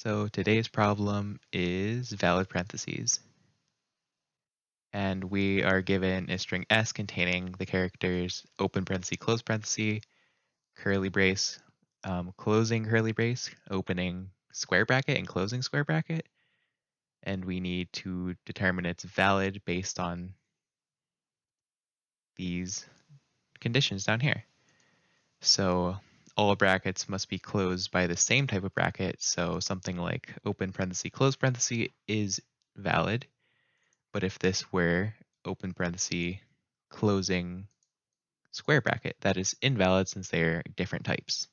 So today's problem is valid parentheses. And we are given a string S containing the characters open parenthesis, close parenthesis, curly brace, closing curly brace, opening square bracket, and closing square bracket. And we need to determine it's valid based on these conditions down here. So all brackets must be closed by the same type of bracket. So something like open parenthesis, close parenthesis is valid. But if this were open parenthesis, closing square bracket, that is invalid since they're different types.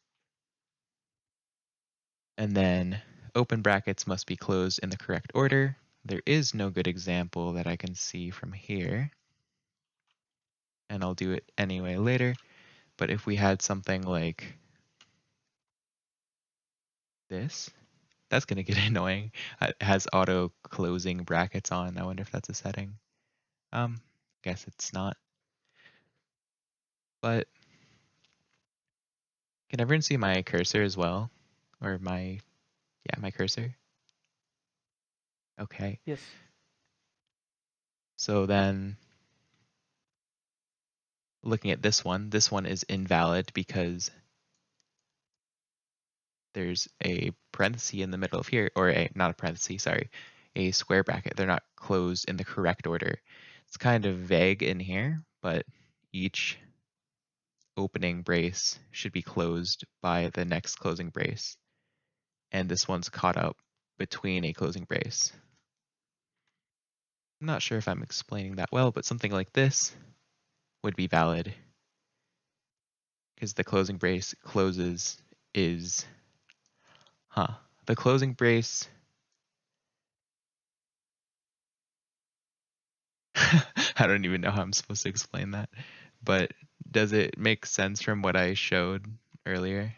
And then open brackets must be closed in the correct order. There is no good example that I can see from here, and I'll do it anyway later. But if we had something like this, that's going to get annoying. It has auto closing brackets on. I wonder if that's a setting. Guess it's not. But can everyone see my cursor as well? Or my cursor? Okay. Yes. So then looking at this one is invalid because there's a parenthesis in the middle of here, or not a parenthesis, sorry, a square bracket. They're not closed in the correct order. It's kind of vague in here, but each opening brace should be closed by the next closing brace. And this one's caught up between a closing brace. I'm not sure if I'm explaining that well, but something like this would be valid because the closing brace closes is, the closing brace, I don't even know how I'm supposed to explain that, but does it make sense from what I showed earlier?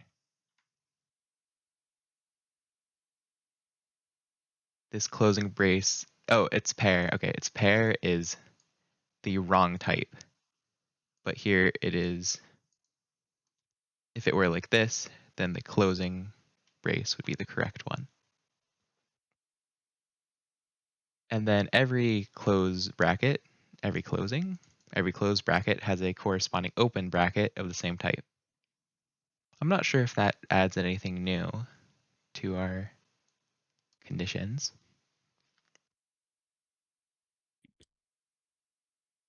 This closing brace, oh, it's pair. Okay, it's pair is the wrong type. But here it is, if it were like this, then the closing brace would be the correct one. And then every closed bracket has a corresponding open bracket of the same type. I'm not sure if that adds anything new to our conditions.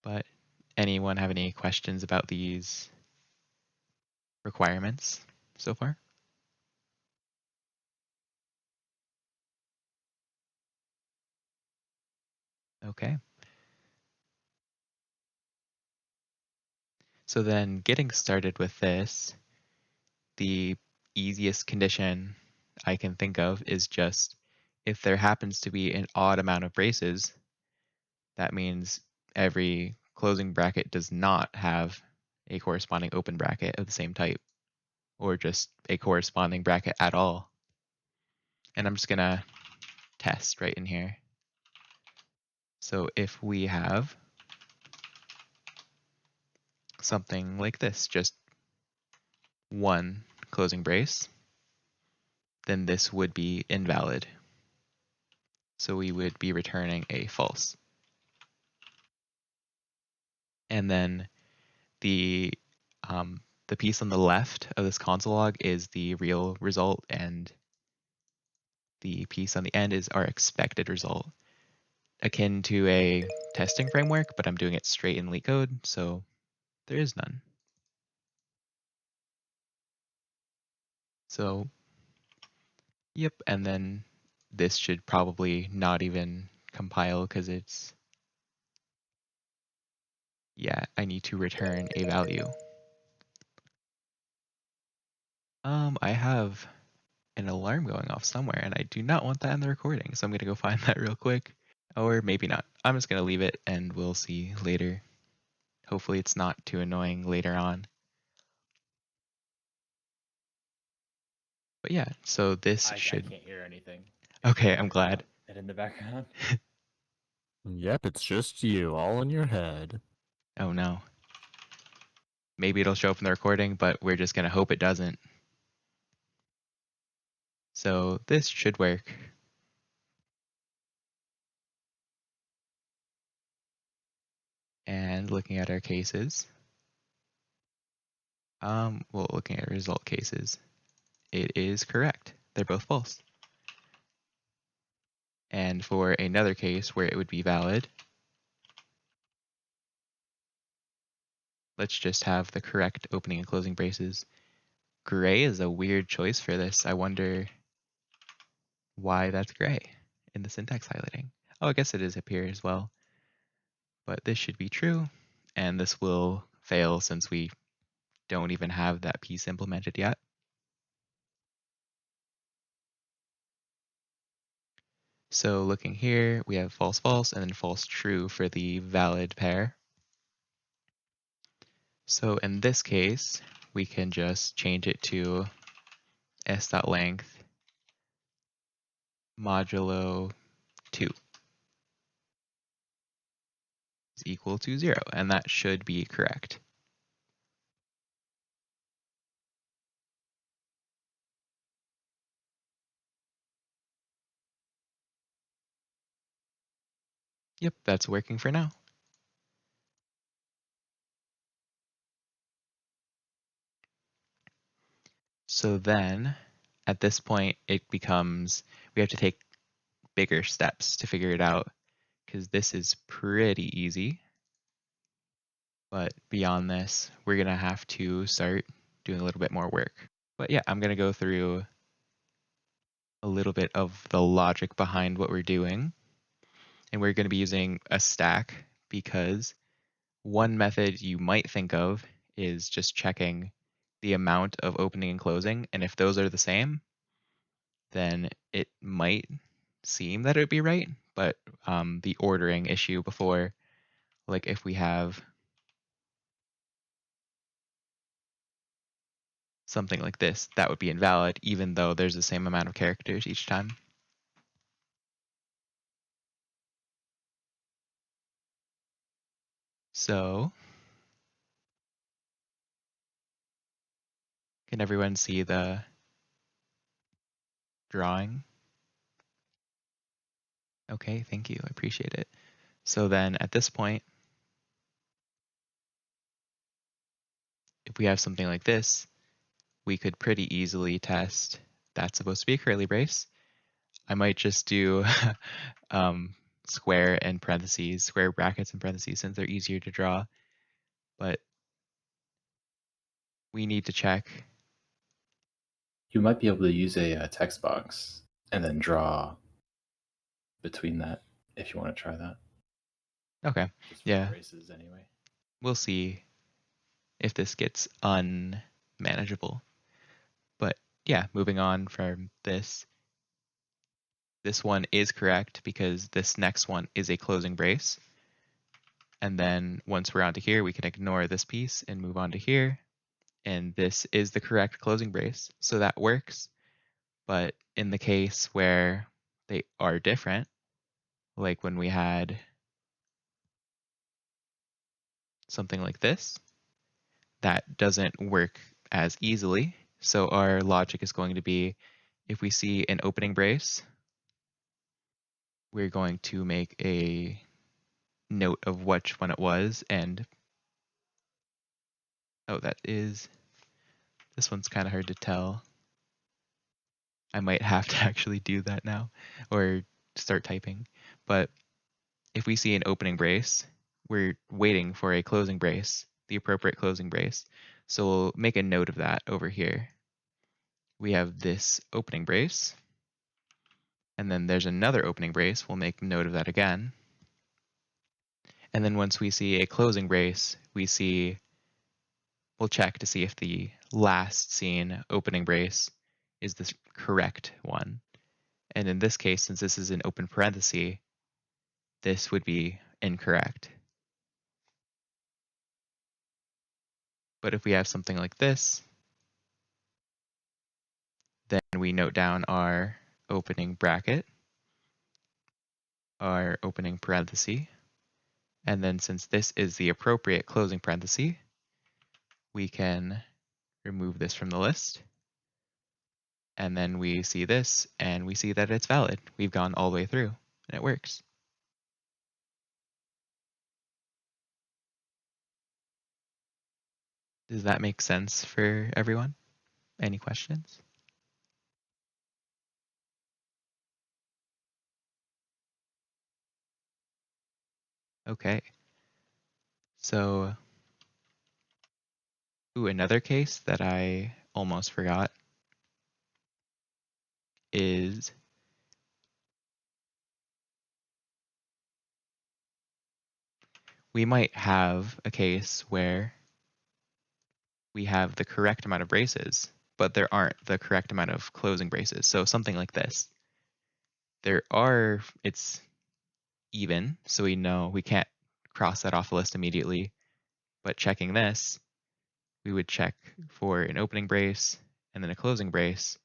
But anyone have any questions about these requirements so far? Okay. So then getting started with this, the easiest condition I can think of is just if there happens to be an odd amount of braces, that means every closing bracket does not have a corresponding open bracket of the same type, or just a corresponding bracket at all. And I'm just gonna test right in here. So if we have something like this, just one closing brace, then this would be invalid. So we would be returning a false. And then the piece on the left of this console log is the real result, and the piece on the end is our expected result, akin to a testing framework, but I'm doing it straight in LeetCode, so there is none. So, yep, and then this should probably not even compile because it's, I need to return a value. I have an alarm going off somewhere, and I do not want that in the recording, so I'm gonna go find that real quick. Or maybe not. I'm just gonna leave it, and we'll see later. Hopefully it's not too annoying later on. But yeah, so this I should... can't hear anything. Okay, I'm glad. And in the background. Yep, it's just you, all in your head. Oh no. Maybe it'll show up in the recording, but we're just gonna hope it doesn't. So this should work. And looking at our cases, well, looking at result cases, it is correct. They're both false. And for another case where it would be valid, let's just have the correct opening and closing braces. Gray is a weird choice for this. I wonder why that's gray in the syntax highlighting. Oh, I guess it is up here as well. But this should be true, and this will fail since we don't even have that piece implemented yet. So looking here, we have false, false, and then false, true for the valid pair. So in this case, we can just change it to s.length modulo 2 is equal to 0, and that should be correct. Yep, that's working for now. So then at this point, it becomes, we have to take bigger steps to figure it out because this is pretty easy. But beyond this, we're going to have to start doing a little bit more work. But yeah, I'm going to go through a little bit of the logic behind what we're doing. And we're going to be using a stack because one method you might think of is just checking the amount of opening and closing. And if those are the same, then it might seem that it would be right. But the ordering issue before, like if we have something like this, that would be invalid, even though there's the same amount of characters each time. So can everyone see the drawing? Okay, thank you. I appreciate it. So then at this point, if we have something like this, we could pretty easily test that's supposed to be a curly brace. I might just do square and parentheses, square brackets and parentheses since they're easier to draw. But we need to check. You might be able to use a text box and then draw between that if you want to try that. Okay, Just for yeah, braces anyway. we'll see if this gets unmanageable. But yeah, moving on from this, this one is correct because this next one is a closing brace. And then once we're onto here, we can ignore this piece and move on to here. And this is the correct closing brace. So that works. But in the case where they are different, like when we had something like this, that doesn't work as easily. So our logic is going to be, if we see an opening brace, we're going to make a note of which one it was. And oh, this one's kind of hard to tell. I might have to actually do that now or start typing. But if we see an opening brace, we're waiting for a closing brace, the appropriate closing brace. So we'll make a note of that over here. We have this opening brace, and then there's another opening brace. We'll make note of that again. And then once we see a closing brace, we'll check to see if the last seen opening brace is the correct one. And in this case, since this is an open parenthesis, this would be incorrect. But if we have something like this, then we note down our opening bracket, our opening parenthesis, and then since this is the appropriate closing parenthesis, we can remove this from the list. And then we see this, and we see that it's valid. We've gone all the way through, and it works. Does that make sense for everyone? Any questions? Okay. So, another case that I almost forgot is we might have a case where we have the correct amount of braces, but there aren't the correct amount of closing braces. So something like this. It's even, so we know we can't cross that off the list immediately. But checking this, we would check for an opening brace and then a closing brace.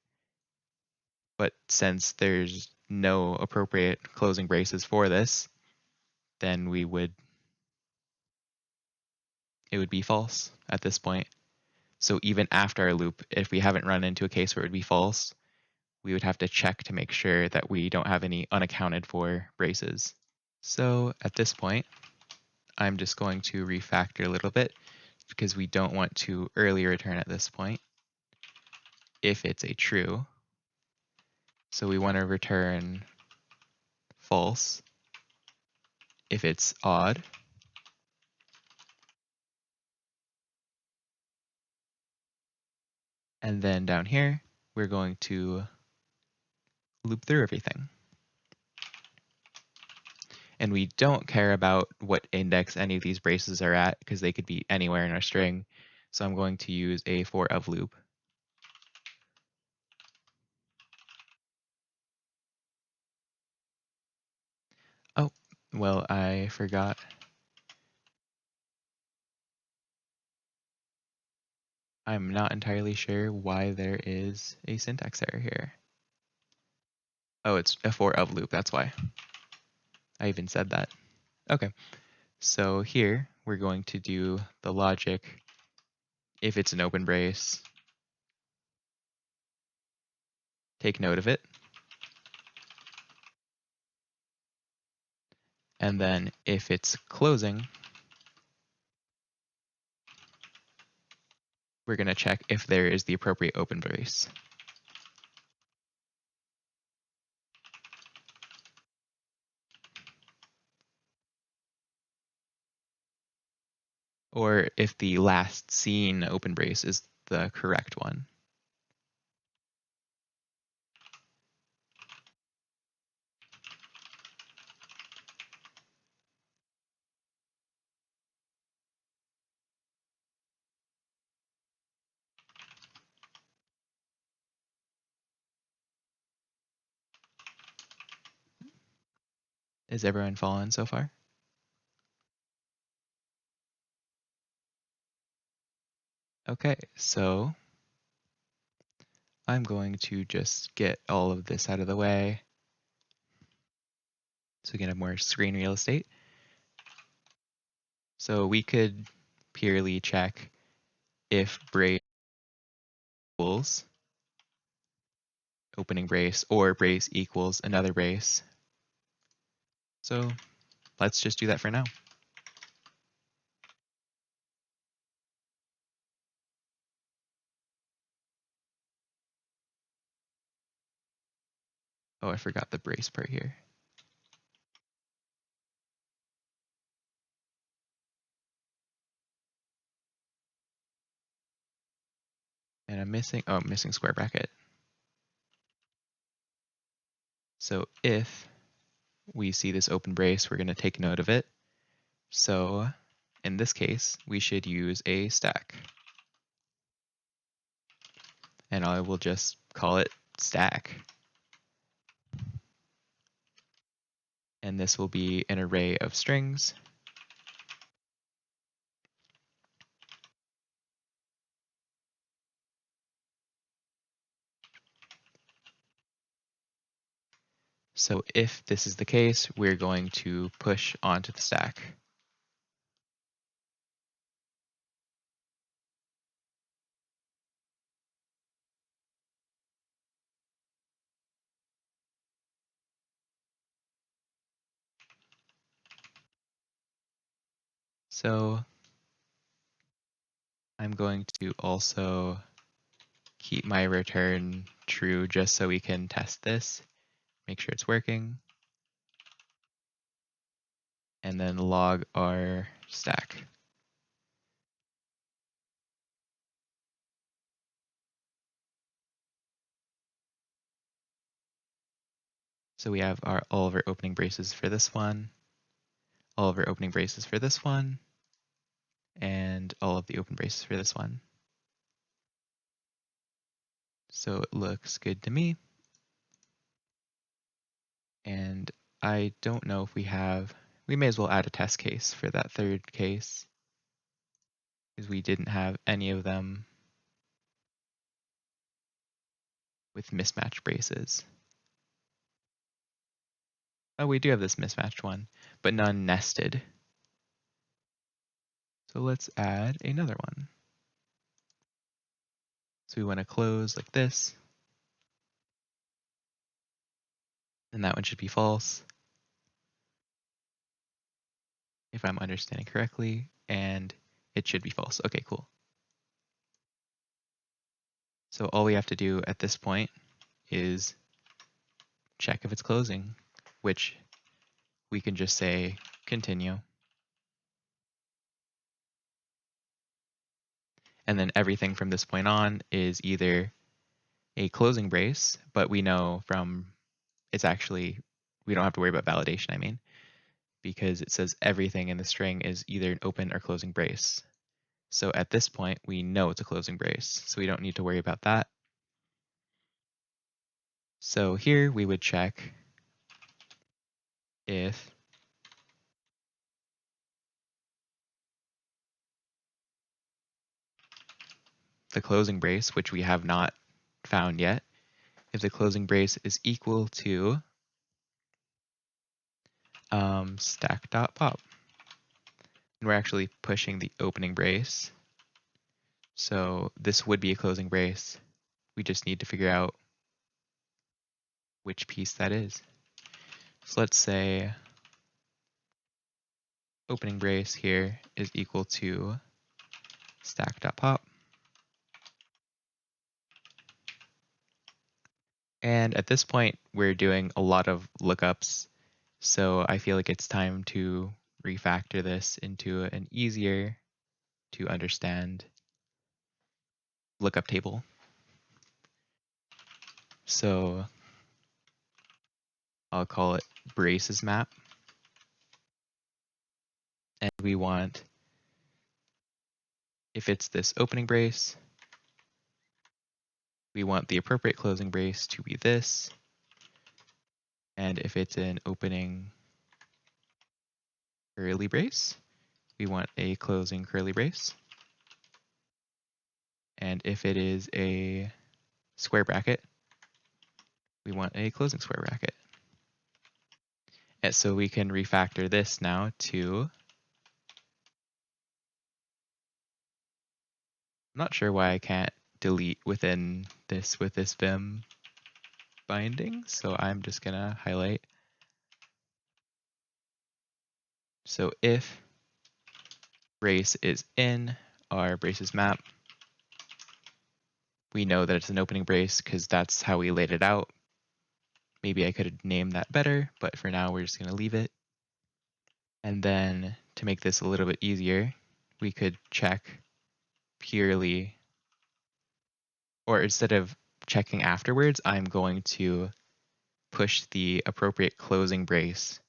But since there's no appropriate closing braces for this, then it would be false at this point. So even after our loop, if we haven't run into a case where it would be false, we would have to check to make sure that we don't have any unaccounted for braces. So at this point, I'm just going to refactor a little bit because we don't want to early return at this point if it's a true. So we want to return false if it's odd. And then down here, we're going to loop through everything. And we don't care about what index any of these braces are at because they could be anywhere in our string. So I'm going to use a for of loop. Oh, well, I forgot. I'm not entirely sure why there is a syntax error here. Oh, it's a for of loop, that's why. I even said that. Okay, so here we're going to do the logic if it's an open brace. Take note of it. And then if it's closing, we're going to check if there is the appropriate open brace. Or if the last seen open brace is the correct one. Is everyone following so far? Okay, so I'm going to just get all of this out of the way so we can have more screen real estate. So we could purely check if brace equals opening brace or brace equals another brace. So let's just do that for now. Oh, I forgot the brace part here. And I'm missing square bracket. So if we see this open brace, we're going to take note of it. So in this case, we should use a stack. And I will just call it stack. And this will be an array of strings. So if this is the case, we're going to push onto the stack. So I'm going to also keep my return true just so we can test this, make sure it's working, and then log our stack. So we have all of our opening braces for this one, all of our opening braces for this one, and all of the open braces for this one. So it looks good to me. And I don't know if we may as well add a test case for that third case, because we didn't have any of them with mismatched braces. Oh, we do have this mismatched one, but none nested. So let's add another one. So we want to close like this, and that one should be false, if I'm understanding correctly, and it should be false. Okay, cool. So all we have to do at this point is check if it's closing, which we can just say continue. And then everything from this point on is either a closing brace, but we know from it's actually, we don't have to worry about validation, I mean, because it says everything in the string is either an open or closing brace. So at this point, we know it's a closing brace, so we don't need to worry about that. So here we would check if the closing brace, which we have not found yet, if the closing brace is equal to stack.pop. And we're actually pushing the opening brace. So this would be a closing brace. We just need to figure out which piece that is. So let's say opening brace here is equal to stack.pop. And at this point, we're doing a lot of lookups. So I feel like it's time to refactor this into an easier to understand lookup table. So I'll call it braces map. And we want, if it's this opening brace, we want the appropriate closing brace to be this. And if it's an opening curly brace, we want a closing curly brace. And if it is a square bracket, we want a closing square bracket. And so we can refactor this now to, I'm not sure why I can't delete within this with this Vim binding, so I'm just gonna highlight. So if brace is in our braces map, we know that it's an opening brace because that's how we laid it out. Maybe I could have named that better, but for now we're just gonna leave it. And then to make this a little bit easier, we could check purely, or instead of checking afterwards, I'm going to push the appropriate closing brace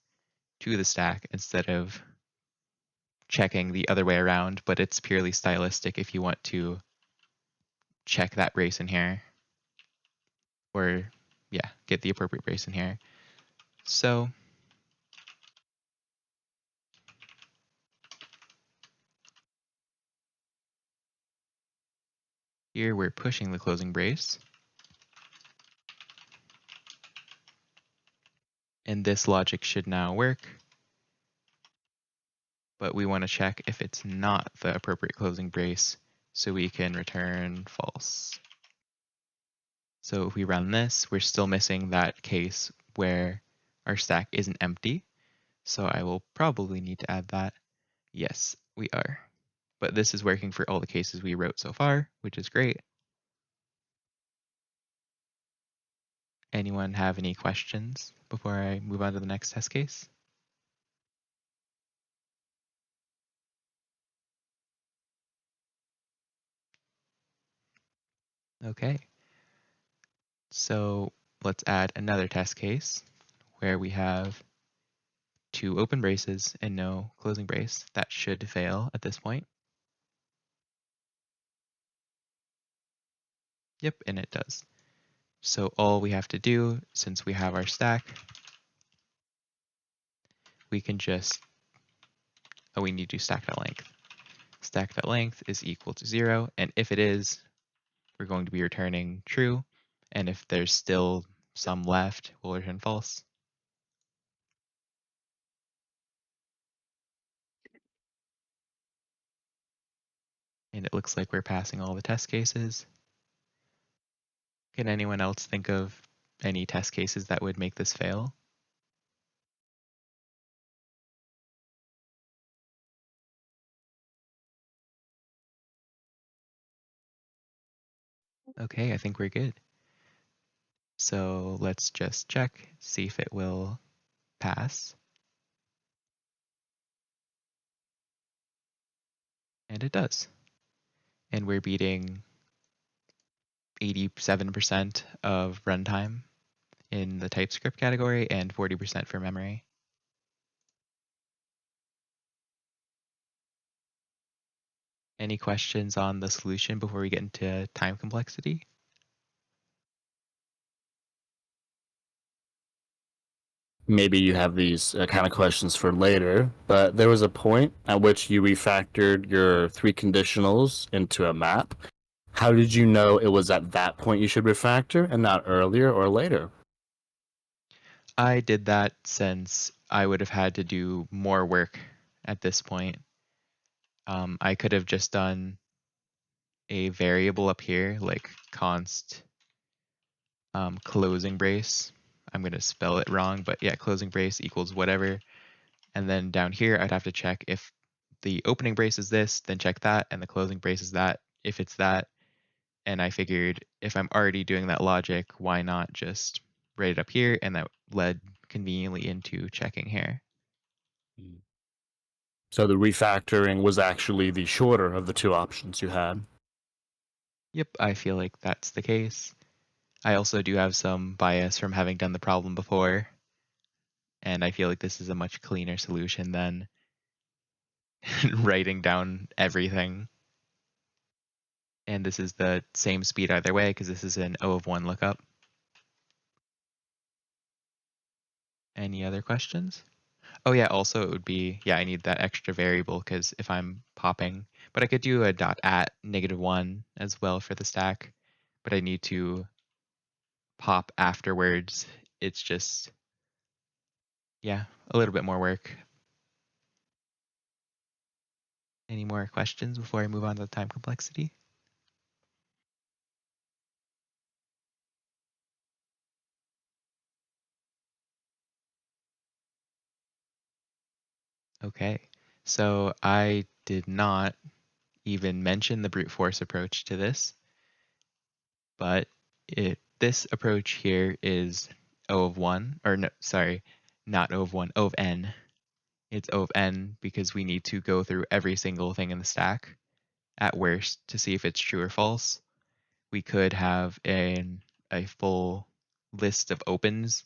to the stack instead of checking the other way around, but it's purely stylistic if you want to check that brace in here, or yeah, get the appropriate brace in here. So here we're pushing the closing brace. And this logic should now work. But we want to check if it's not the appropriate closing brace so we can return false. So if we run this, we're still missing that case where our stack isn't empty. So I will probably need to add that. Yes, We are. But this is working for all the cases we wrote so far, which is great. Anyone have any questions before I move on to the next test case? Okay. So let's add another test case where we have 2 open braces and no closing brace. That should fail at this point. Yep, and it does. So all we have to do, since we have our stack, we can just, we need to stack.length. Stack.length is equal to 0, and if it is, we're going to be returning true, and if there's still some left, we'll return false. And it looks like we're passing all the test cases. Can anyone else think of any test cases that would make this fail? Okay, I think we're good. So let's just check, see if it will pass. And it does. And we're beating 87% of runtime in the TypeScript category and 40% for memory. Any questions on the solution before we get into time complexity? Maybe you have these kind of questions for later, but there was a point at which you refactored your 3 conditionals into a map. How did you know it was at that point you should refactor and not earlier or later? I did that since I would have had to do more work at this point. I could have just done a variable up here, like const closing brace. I'm going to spell it wrong, but yeah, closing brace equals whatever. And then down here, I'd have to check if the opening brace is this, then check that, and the closing brace is that, if it's that. And I figured if I'm already doing that logic, why not just write it up here? And that led conveniently into checking here. So the refactoring was actually the shorter of the 2 options you had. Yep, I feel like that's the case. I also do have some bias from having done the problem before, and I feel like this is a much cleaner solution than writing down everything. And this is the same speed either way because this is an O of 1 lookup. Any other questions? Oh yeah, also it would be, yeah, I need that extra variable because if I'm popping, but I could do a dot at -1 as well for the stack, but I need to pop afterwards. It's just, yeah, a little bit more work. Any more questions before I move on to the time complexity? Okay, so I did not even mention the brute force approach to this, but this approach here is O of 1, or no, sorry, not O of 1, O of n. It's O of n because we need to go through every single thing in the stack at worst to see if it's true or false. We could have a full list of opens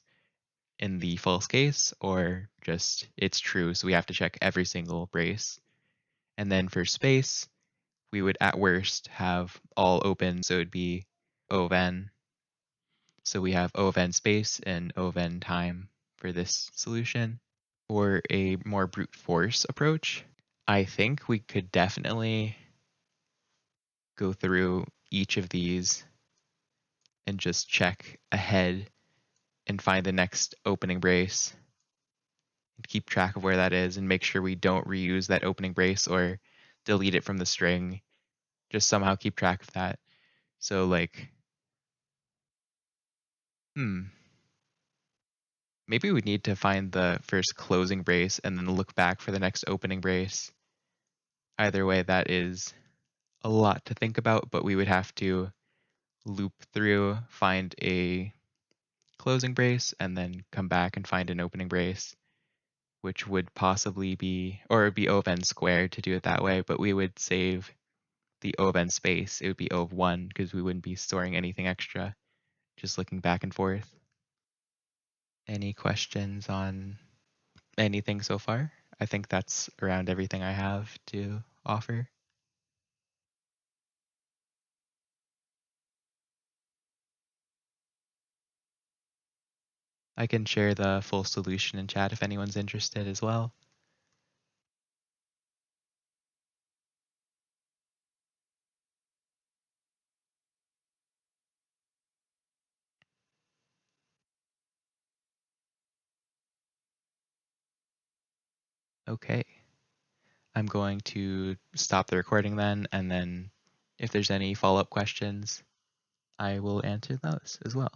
in the false case, or just it's true, so we have to check every single brace. And then for space, we would at worst have all open, so it'd be O of n. So we have O of n space and O of n time for this solution. For a more brute force approach, I think we could definitely go through each of these and just check ahead and find the next opening brace and keep track of where that is and make sure we don't reuse that opening brace or delete it from the string. Just somehow keep track of that. So like, maybe we need to find the first closing brace and then look back for the next opening brace. either way, that is a lot to think about, but we would have to loop through, find a closing brace, and then come back and find an opening brace, which would possibly be, or it'd be O of n squared to do it that way, but we would save the O of n space. It would be O of 1 because we wouldn't be storing anything extra, just looking back and forth. Any questions on anything so far? I think that's around everything I have to offer. I can share the full solution in chat if anyone's interested as well. Okay. I'm going to stop the recording then, and then if there's any follow-up questions, I will answer those as well.